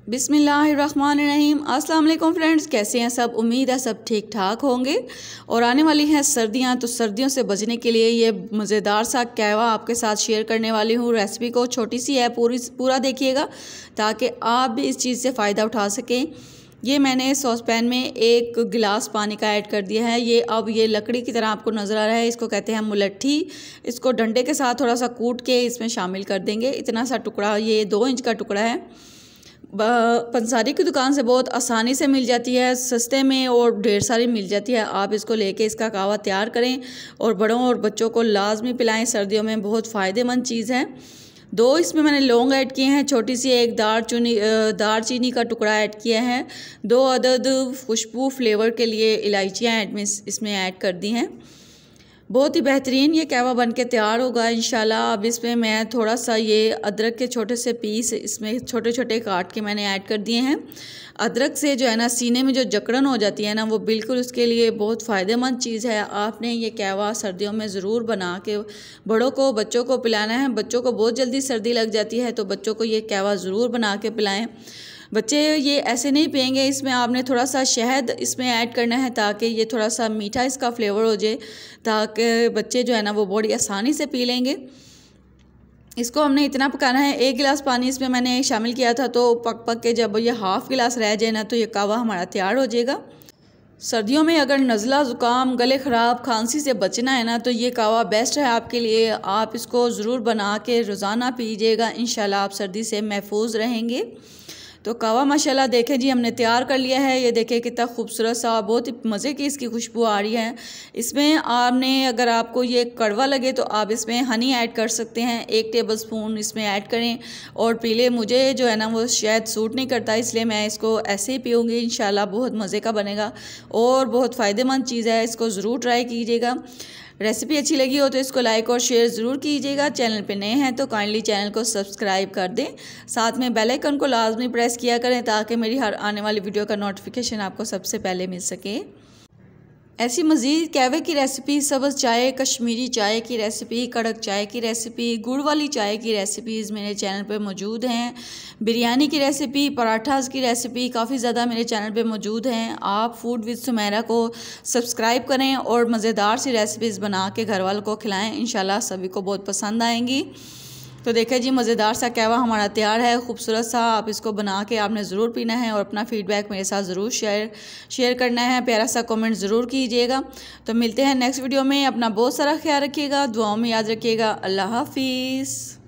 बिस्मिल्लाहिर्रहमानिर्रहीम। अस्सलाम वालेकुम फ्रेंड्स, कैसे हैं सब? उम्मीद है सब ठीक ठाक होंगे। और आने वाली हैं सर्दियां, तो सर्दियों से बचने के लिए ये मज़ेदार सा कहवा आपके साथ शेयर करने वाली हूँ। रेसिपी को छोटी सी है, पूरा देखिएगा ताकि आप भी इस चीज़ से फ़ायदा उठा सकें। ये मैंने सॉस पैन में 1 गिलास पानी का ऐड कर दिया है। ये लकड़ी की तरह आपको नज़र आ रहा है, इसको कहते हैं मुलट्ठी। इसको डंडे के साथ थोड़ा सा कूट के इसमें शामिल कर देंगे। इतना सा टुकड़ा, ये 2 इंच का टुकड़ा है। पंसारी की दुकान से बहुत आसानी से मिल जाती है, सस्ते में, और ढेर सारी मिल जाती है। आप इसको लेके इसका कहवा तैयार करें और बड़ों और बच्चों को लाजमी पिलाएं। सर्दियों में बहुत फ़ायदेमंद चीज़ है। 2 इसमें मैंने लौंग ऐड किए हैं, छोटी सी एक दारचीनी का टुकड़ा ऐड किया है। 2 अदद खुशबू फ्लेवर के लिए इलायचियाँ इसमें ऐड कर दी हैं। बहुत ही बेहतरीन ये कहवा बन के तैयार होगा इंशाल्लाह। अब इसमें मैं थोड़ा सा ये अदरक के छोटे से पीस इसमें छोटे छोटे काट के मैंने ऐड कर दिए हैं। अदरक से जो है ना, सीने में जो जकड़न हो जाती है ना, वो बिल्कुल उसके लिए बहुत फ़ायदेमंद चीज़ है। आपने ये कहवा सर्दियों में ज़रूर बना के बच्चों को पिलाना है। बच्चों को बहुत जल्दी सर्दी लग जाती है, तो बच्चों को ये कहवा ज़रूर बना के पिलाएं। बच्चे ये ऐसे नहीं पियेंगे। इसमें आपने थोड़ा सा शहद इसमें ऐड करना है ताकि ये थोड़ा सा मीठा इसका फ्लेवर हो जाए, ताकि बच्चे जो है ना वो बड़ी आसानी से पी लेंगे। इसको हमने इतना पकाना है, 1 गिलास पानी इसमें मैंने शामिल किया था, तो पक के जब ये हाफ़ गिलास रह जाए ना, तो ये कहवा हमारा तैयार हो जाएगा। सर्दियों में अगर नज़ला ज़ुकाम, गले ख़राब, खांसी से बचना है ना, तो ये कहवा बेस्ट है आपके लिए। आप इसको ज़रूर बना के रोज़ाना पीजिएगा, इंशाल्लाह आप सर्दी से महफूज रहेंगे। तो कहवा माशाल्लाह देखें जी, हमने तैयार कर लिया है। ये देखें कितना खूबसूरत सा, बहुत ही मज़े की इसकी खुशबू आ रही है। इसमें आपने, अगर आपको ये कड़वा लगे तो आप इसमें हनी ऐड कर सकते हैं। 1 टेबलस्पून इसमें ऐड करें और पी लें। मुझे जो है ना वो शायद सूट नहीं करता, इसलिए मैं इसको ऐसे ही पीऊँगी। इंशाल्लाह बहुत मज़े का बनेगा और बहुत फ़ायदेमंद चीज़ है। इसको ज़रूर ट्राई कीजिएगा। रेसिपी अच्छी लगी हो तो इसको लाइक और शेयर ज़रूर कीजिएगा। चैनल पे नए हैं तो काइंडली चैनल को सब्सक्राइब कर दें। साथ में बेल आइकन को लाजमी प्रेस किया करें ताकि मेरी हर आने वाली वीडियो का नोटिफिकेशन आपको सबसे पहले मिल सके। ऐसी मज़ीद कहवे की रेसिपी, सब्ज़ चाय, कश्मीरी चाय की रेसिपी, कड़क चाय की रेसिपी, गुड़ वाली चाय की रेसिपीज़ मेरे चैनल पे मौजूद हैं। बिरयानी की रेसिपी, पराठास की रेसिपी काफ़ी ज़्यादा मेरे चैनल पे मौजूद हैं। आप फूड विद सुमेरा को सब्सक्राइब करें और मज़ेदार सी रेसिपीज़ बना के घर वालों को खिलाएँ। इंशाल्लाह सभी को बहुत पसंद आएंगी। तो देखें जी, मज़ेदार सा कहवा हमारा तैयार है, खूबसूरत सा। आप इसको बना के आपने ज़रूर पीना है और अपना फ़ीडबैक मेरे साथ ज़रूर शेयर करना है। प्यारा सा कमेंट ज़रूर कीजिएगा। तो मिलते हैं नेक्स्ट वीडियो में। अपना बहुत सारा ख्याल रखिएगा, दुआओं में याद रखिएगा। अल्लाह हाफिज़।